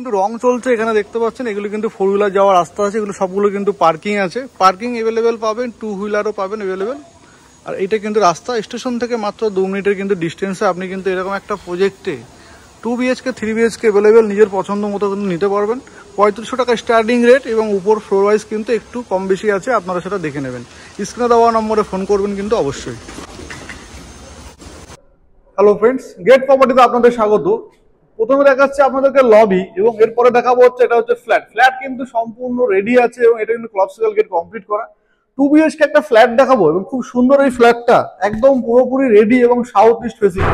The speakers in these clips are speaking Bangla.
কিন্তু রং চলছে, এখানে দেখতে পাচ্ছেন এগুলো কিন্তু 4 হুইলার যাওয়ার রাস্তা আছে, এগুলো সবগুলো কিন্তু পার্কিং আছে, পার্কিং অ্যাভেলেবেল পাবেন, 2 হুইলারও পাবেন অ্যাভেলেবেল। আর এইটা কিন্তু রাস্তা স্টেশন থেকে মাত্র 2 মিনিটের কিন্তু ডিস্টেন্সে আপনি কিন্তু এরকম একটা প্রজেক্টে 2 BHK 3 BHK অ্যাভেলেবেল নিজের পছন্দ মতো কিন্তু নিতে পারবেন। 3500 টাকা স্টার্টিং রেট এবং উপর ফ্লোর ওয়াইজ কিন্তু একটু কম বেশি আছে, আপনারা সেটা দেখে নেবেন। স্ক্রিনে দেওয়া নম্বরে ফোন করবেন কিন্তু অবশ্যই। হ্যালো ফ্রেন্ডস, গেট প্রপার্টিতে আপনাদের স্বাগত। প্রথমে দেখাচ্ছে আপনাদেরকে লবি এবং এরপরে দেখাবো হচ্ছে এটা হচ্ছে ফ্ল্যাট। ফ্ল্যাট কিন্তু সম্পূর্ণ রেডি আছে এবং এটা কিন্তু ক্লাবসিক্যাল গেট কমপ্লিট করা। 2 BHK একটা ফ্ল্যাট দেখাবো এবং খুব সুন্দর এই ফ্ল্যাটটা, একদম পুরোপুরি রেডি এবং সাউথ ইস্ট ফেসিং।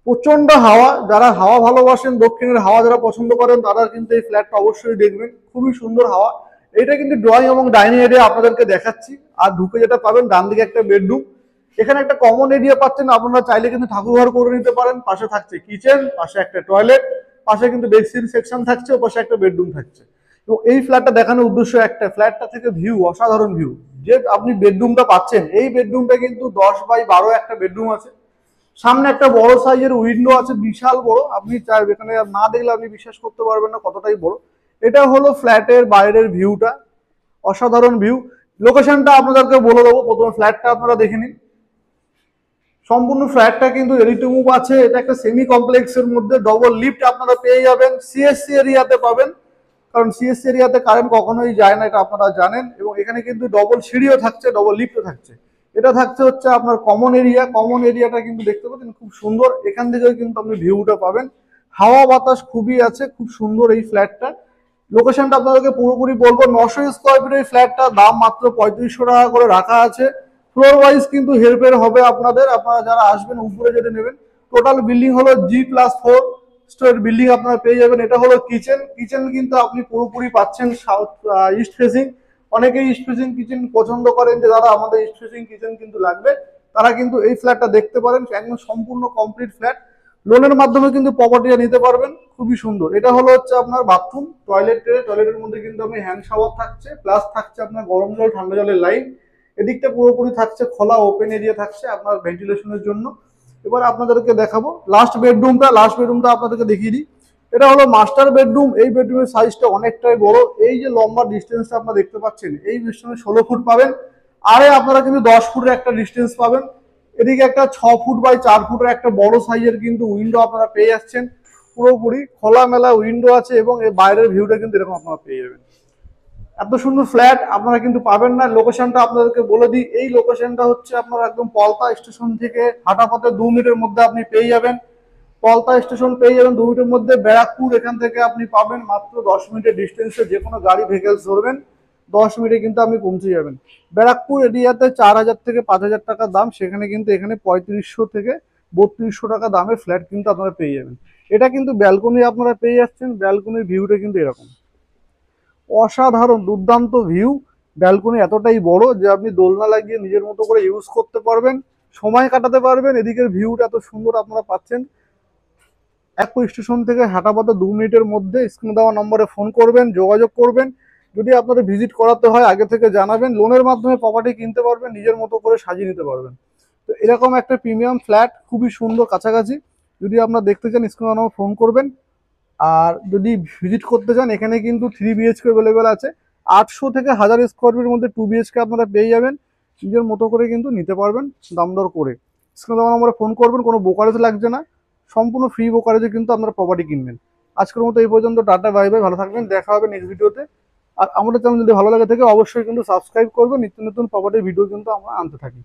প্রচন্ড হাওয়া, যারা হাওয়া ভালোবাসেন, দক্ষিণের হাওয়া যারা পছন্দ করেন তারা কিন্তু এই ফ্ল্যাটটা অবশ্যই দেখবেন, খুবই সুন্দর হাওয়া। এটা কিন্তু ড্রয়িং এবং ডাইনিং এরিয়া আপনাদেরকে দেখাচ্ছি। আর ঢুকে যেটা পাবেন ডান দিকে একটা বেডরুম, এখানে একটা কমন এরিয়া পাচ্ছেন, আপনারা চাইলে কিন্তু ঠাকুর ঘর করে নিতে পারেন। পাশে থাকছে কিচেন, পাশে একটা টয়লেট, পাশে কিন্তু বেডরুম সেকশন থাকছে, ও পাশে একটা বেডরুম থাকছে। এবং এই ফ্ল্যাটটা দেখানোর উদ্দেশ্য একটা, ফ্ল্যাটটা থেকে ভিউ অসাধারণ ভিউ। যে আপনি বেডরুমটা পাচ্ছেন, এই বেডরুমটা কিন্তু 10x12 একটা বেডরুম আছে। সামনে একটা বড় সাইজের উইন্ডো আছে, বিশাল বড়, আপনি চাইবেন এখানে না দেখলে আপনি বিশ্বাস করতে পারবেন না কতটাই বড়। এটা হলো ফ্ল্যাটের বাইরের ভিউটা, অসাধারণ ভিউ। লোকেশনটা আপনাদেরকে বলে দেবো, প্রথমে ফ্ল্যাটটা আপনারা দেখে নিন। সম্পূর্ণ ফ্ল্যাটটা কিন্তু রেডি টু মুভ আছে। এটা একটা সেমি কমপ্লেক্সের মধ্যে, ডবল লিফট আপনারা পেয়ে যাবেন, সিএসসি এরিয়াতে পাবেন, কারণ সিএসসি এরিয়াতে কারেন্ট কখনোই যায় না, এটা আপনারা জানেন। এবং এখানে কিন্তু ডবল সিঁড়িও থাকছে, ডবল লিফটও থাকছে। এটা থাকছে হচ্ছে আপনার কমন এরিয়া। কমন এরিয়াটা কিন্তু দেখতে পাচ্ছেন খুব সুন্দর, এখান থেকে কিন্তু আপনি ভিউটা পাবেন। হাওয়া বাতাস খুবই আছে, খুব সুন্দর এই ফ্ল্যাটটা। লোকেশনটা আপনাদেরকে পুরোপুরি বলবো, 900 স্কোয়ার ফিট এই ফ্ল্যাটটা, দাম মাত্র 3500 টাকা করে রাখা আছে। ফ্লোর ওয়াইজ কিন্তু হেরফের হবে আপনাদের, আপনারা যারা আসবেন উপরে যেটা নেবেন। টোটাল বিল্ডিং হলো G+4 স্টোরের বিল্ডিং আপনারা পেয়ে যাবেন। এটা হলো কিচেন। কিচেন কিন্তু আপনি পুরোপুরি পাচ্ছেন সাউথ ইস্ট ফেসিং। অনেকেই ইস্ট ফেসিং কিচেন পছন্দ করেন, যে দাদা আমাদের ইস্ট ফেসিং কিচেন কিন্তু লাগবে, তারা কিন্তু এই ফ্ল্যাটটা দেখতে পারেন। একদম সম্পূর্ণ কমপ্লিট ফ্ল্যাট, লোনের মাধ্যমে কিন্তু প্রপার্টিটা নিতে পারবেন, খুবই সুন্দর। এটা হলো হচ্ছে আপনার বাথরুম, টয়লেটের মধ্যে কিন্তু আপনি হ্যান্ড শাওয়ার থাকছে, প্লাস থাকছে আপনার গরম জল ঠান্ডা জলের লাইন। এদিকটা পুরোপুরি থাকছে খোলা, ওপেন এরিয়া থাকছে আপনার ভেন্টিলেশনের জন্য। এবার আপনাদেরকে দেখাবো লাস্ট বেডরুমটা আপনাদেরকে দেখিয়ে দিই। এটা হলো মাস্টার বেডরুম। এই বেডরুমের সাইজটা অনেকটাই বড়। এই যে লম্বা ডিস্টেন্সটা আপনারা দেখতে পাচ্ছেন, এই ডিস্টেন্সে 16 ফুট পাবেন। আরে আপনারা কিন্তু 10 ফুটের একটা ডিস্টেন্স পাবেন। এদিকে একটা 6 ফুট বাই 4 ফুটের একটা বড় সাইজের কিন্তু উইন্ডো আপনারা পেয়ে যাচ্ছেন। পুরোপুরি খোলামেলা উইন্ডো আছে এবং এর বাইরের ভিউটা কিন্তু এরকম আপনারা পেয়ে যাবেন। এত সুন্দর ফ্ল্যাট আপনারা কিন্তু পাবেন না। লোকেশনটা আপনাদেরকে বলে দিই, এই লোকেশনটা হচ্ছে আপনার একদম পলতা স্টেশন থেকে হাঁটা পথে 2 মিনিটের মধ্যে আপনি পেয়ে যাবেন। পলতা স্টেশন পেয়ে যাবেন 2 মিনিটের মধ্যে। ব্যারাকপুর এখান থেকে আপনি পাবেন মাত্র 10 মিনিটের ডিস্টেন্সে, যে কোনো গাড়ি ভেহিকেলস ধরবেন 10 মিনিটে কিন্তু আপনি পৌঁছে যাবেন। ব্যারাকপুর এরিয়াতে 4000 থেকে 5000 টাকা দাম, সেখানে কিন্তু এখানে 3500 থেকে 3200 টাকা দামের ফ্ল্যাট কিন্তু আপনারা পেয়ে যাবেন। এটা কিন্তু ব্যালকনি আপনারা পেয়ে যাচ্ছেন। ব্যালকনির ভিউটা কিন্তু এরকম অসাধারণ দুর্দান্ত ভিউ। ব্যালকনি এতটাই বড় যে আপনি দোলনা লাগিয়ে নিজের মতো করে ইউজ করতে পারবেন, সময় কাটাতে পারবেন। এদিকের ভিউটা এত সুন্দর আপনারা পাচ্ছেন। একই স্টেশন থেকে হাঁটা পথে 2 মিনিটের মধ্যে। স্ক্রিনে দেওয়া নম্বরে ফোন করবেন, যোগাযোগ করবেন। যদি আপনাদের ভিজিট করাতে হয় আগে থেকে জানাবেন। লোনের মাধ্যমে প্রপার্টি কিনতে পারবেন, নিজের মতো করে সাজিয়ে নিতে পারবেন। তো এরকম একটা প্রিমিয়াম ফ্ল্যাট, খুবই সুন্দর, কাছাকাছি। যদি আপনারা দেখতে চান স্ক্রিনে দেওয়া নম্বরে ফোন করবেন। আর যদি ভিজিট করতে চান, এখানে কিন্তু 3 BHK অ্যাভেলেবেল আছে। 800 থেকে 1000 স্কোয়ার ফিটের মধ্যে 2 BHK আপনারা পেয়ে যাবেন, নিজের মতো করে কিন্তু নিতে পারবেন দাম দর করে। স্ক্রিনে দেওয়া নম্বরে ফোন করবেন, কোনো ব্রোকারেজ লাগছে না, সম্পূর্ণ ফ্রি ব্রোকারেজে কিন্তু আপনারা প্রপার্টি কিনবেন। আজকের মতো এই পর্যন্ত, টাটা বাই বাই, ভালো থাকবেন, দেখা হবে নেক্সট ভিডিওতে। আর আমাদের চ্যানেল যদি ভালো লাগে থাকে অবশ্যই কিন্তু সাবস্ক্রাইব করবেন, নিত্য নতুন প্রপার্টির ভিডিও কিন্তু আমরা আনতে থাকি।